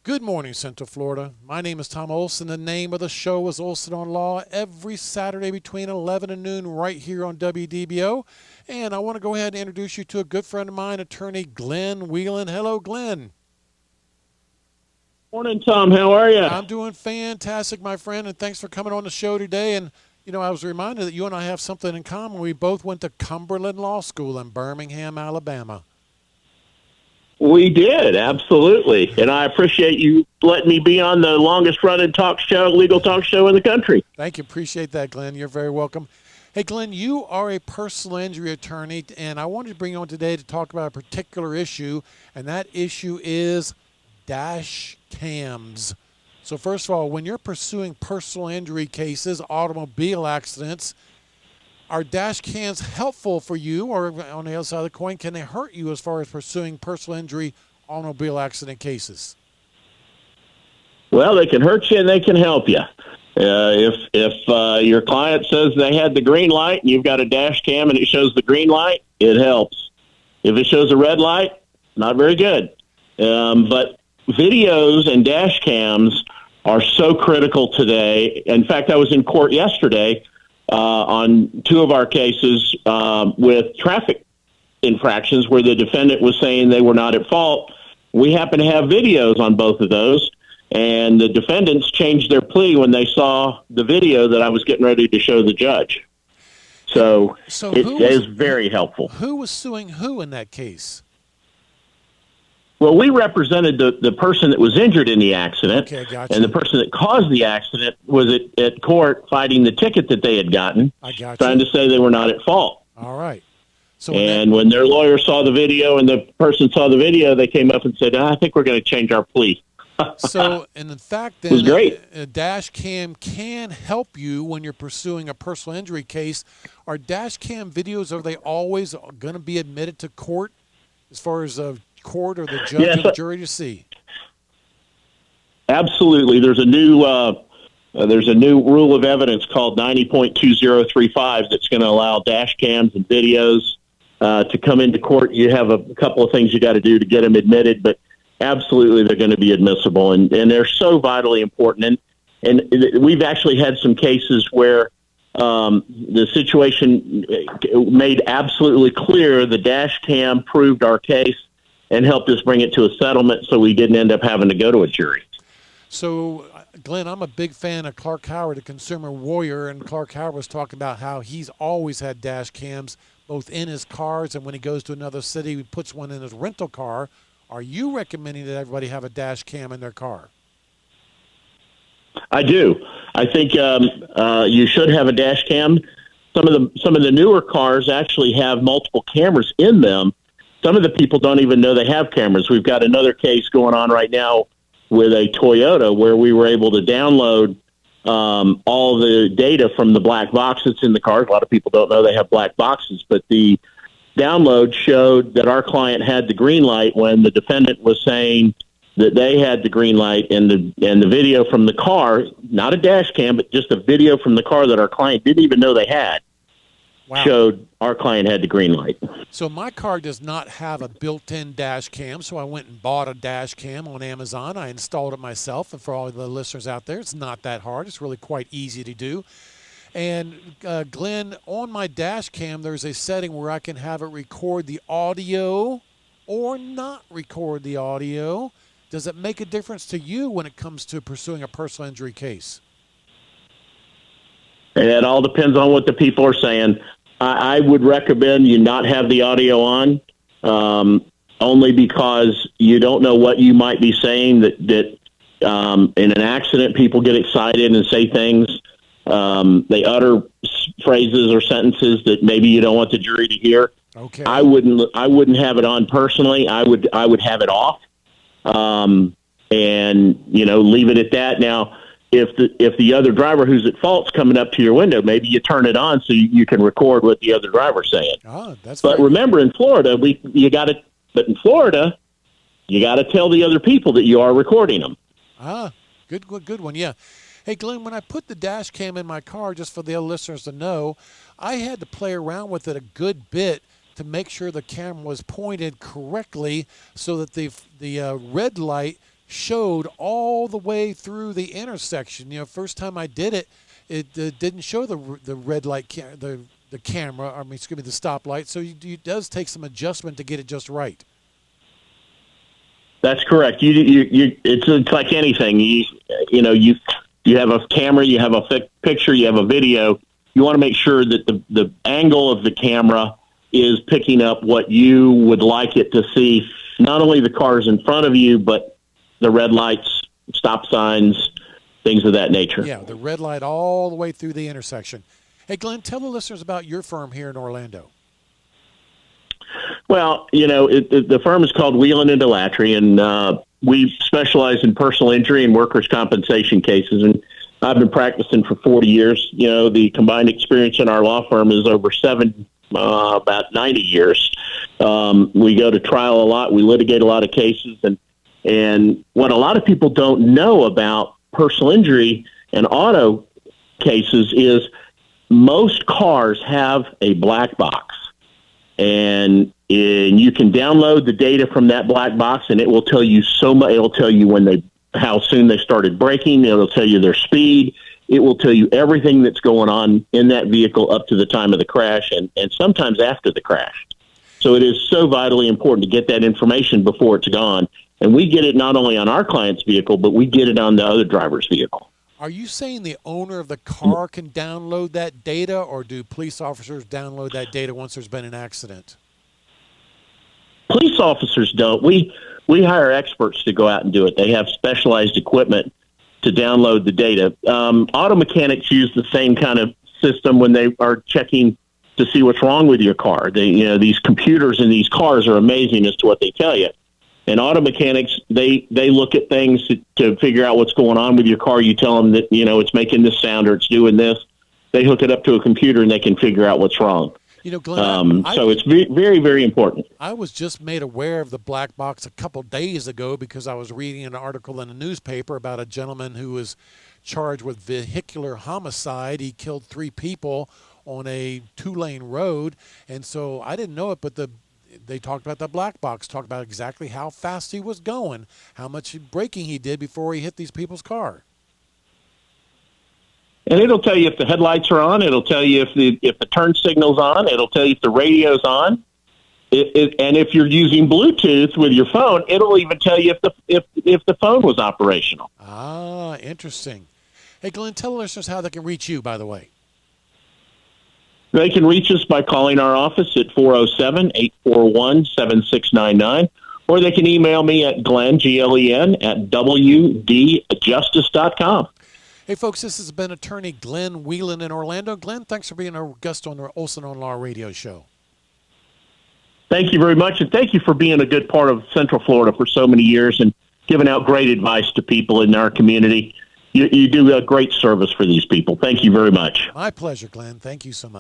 Good morning, Central Florida. My name is Tom Olsen. The name of the show is Olsen on Law every Saturday between 11 and noon right here on WDBO. And I want to go ahead and introduce you to a good friend of mine, attorney Glen Wieland. Hello, Glen. Morning, Tom. How are you? I'm doing fantastic, my friend, and thanks for coming on the show today. And, you know, I was reminded that you and I have something in common. We both went to Cumberland Law School in Birmingham, Alabama. We did, absolutely. And I appreciate you letting me be on the longest-running legal talk show in the country. Thank you. Appreciate that, Glen. You're very welcome. Hey, Glen, you are a personal injury attorney, and I wanted to bring you on today to talk about a particular issue, and that issue is dash cams. So first of all, when you're pursuing personal injury cases, automobile accidents, are dash cams helpful for you, or on the other side of the coin, can they hurt you as far as pursuing personal injury automobile accident cases? Well, they can hurt you and they can help you. If your client says they had the green light and you've got a dash cam and it shows the green light, it helps. If it shows a red light, not very good. But videos and dash cams are so critical today. In fact, I was in court yesterday on two of our cases with traffic infractions where the defendant was saying they were not at fault. We happen to have videos on both of those, and the defendants changed their plea when they saw the video that I was getting ready to show the judge. So it is very helpful. Who was suing who in that case? Well, we represented the person that was injured in the accident, Okay, gotcha. and the person that caused the accident was at court fighting the ticket that they had gotten, trying to say they were not at fault. All right. So when their lawyer saw the video and the person saw the video, they came up and said, I think we're going to change our plea. So, and in fact, then, it was great. A dash cam can help you when you're pursuing a personal injury case. Are dash cam videos, are they always going to be admitted to court as far as a court or the judge or the jury to see? Absolutely. There's a new rule of evidence called 90.2035 that's going to allow dash cams and videos to come into court. You have a couple of things you got to do to get them admitted, but absolutely they're going to be admissible, and they're so vitally important. And we've actually had some cases where the situation made absolutely clear the dash cam proved our case and helped us bring it to a settlement so we didn't end up having to go to a jury. So, Glenn, I'm a big fan of Clark Howard, a consumer warrior, and Clark Howard was talking about how he's always had dash cams both in his cars and when he goes to another city, he puts one in his rental car. Are you recommending that everybody have a dash cam in their car? I do. I think you should have a dash cam. Some of the newer cars actually have multiple cameras in them. Some of the people don't even know they have cameras. We've got another case going on right now with a Toyota where we were able to download all the data from the black box that's in the cars. A lot of people don't know they have black boxes, but the download showed that our client had the green light when the defendant was saying that they had the green light, and the video from the car, not a dash cam, but just a video from the car that our client didn't even know they had, showed our client had the green light. So my car does not have a built-in dash cam, so I went and bought a dash cam on Amazon. I installed it myself, and for all the listeners out there, it's not that hard. It's really quite easy to do. And, Glenn, on my dash cam, there's a setting where I can have it record the audio or not record the audio. Does it make a difference to you when it comes to pursuing a personal injury case? It all depends on what the people are saying. I would recommend you not have the audio on, only because you don't know what you might be saying that in an accident, people get excited and say things. They utter phrases or sentences that maybe you don't want the jury to hear. Okay. I wouldn't have it on personally. I would have it off, and leave it at that. Now, if the other driver who's at fault's coming up to your window, maybe you turn it on so you can record what the other driver's saying. But remember, in Florida, you got to tell the other people that you are recording them. Good one. Yeah. Hey, Glenn, when I put the dash cam in my car, just for the other listeners to know, I had to play around with it a good bit to make sure the camera was pointed correctly so that the red light showed all the way through the intersection. First time I did it, it didn't show the red light, the camera, the stoplight. So it does take some adjustment to get it just right. That's correct. It's like anything. You have a camera, you have a picture, you have a video. You want to make sure that the angle of the camera is picking up what you would like it to see, not only the cars in front of you, but the red lights, stop signs, things of that nature. Yeah, the red light all the way through the intersection. Hey, Glenn, tell the listeners about your firm here in Orlando. Well, the firm is called Wieland and Delatry, and we specialize in personal injury and workers' compensation cases. And I've been practicing for 40 years. The combined experience in our law firm is over about 90 years. We go to trial a lot. We litigate a lot of cases. And what a lot of people don't know about personal injury and auto cases is most cars have a black box. And you can download the data from that black box, and it will tell you so much. It'll tell you how soon they started braking. It'll tell you their speed. It will tell you everything that's going on in that vehicle up to the time of the crash and sometimes after the crash. So it is so vitally important to get that information before it's gone. And we get it not only on our client's vehicle, but we get it on the other driver's vehicle. Are you saying the owner of the car can download that data, or do police officers download that data once there's been an accident? Police officers don't. We hire experts to go out and do it. They have specialized equipment to download the data. Auto mechanics use the same kind of system when they are checking to see what's wrong with your car. These computers in these cars are amazing as to what they tell you. And auto mechanics, they look at things to figure out what's going on with your car. You tell them that, it's making this sound or it's doing this. They hook it up to a computer and they can figure out what's wrong. Glenn, so it's very, very important. I was just made aware of the black box a couple days ago because I was reading an article in a newspaper about a gentleman who was charged with vehicular homicide. He killed 3 people on a 2-lane road. And so I didn't know it, but they talked about the black box, talked about exactly how fast he was going, how much braking he did before he hit these people's car. And it'll tell you if the headlights are on. It'll tell you if the turn signal's on. It'll tell you if the radio's on. And if you're using Bluetooth with your phone, it'll even tell you if the phone was operational. Ah, interesting. Hey, Glenn, tell the listeners how they can reach you, by the way. They can reach us by calling our office at 407-841-7699, or they can email me at Glen, Glen, at wdjustice.com. Hey, folks, this has been attorney Glen Wieland in Orlando. Glenn, thanks for being our guest on the Olsen on Law radio show. Thank you very much, and thank you for being a good part of Central Florida for so many years and giving out great advice to people in our community. You do a great service for these people. Thank you very much. My pleasure, Glenn. Thank you so much.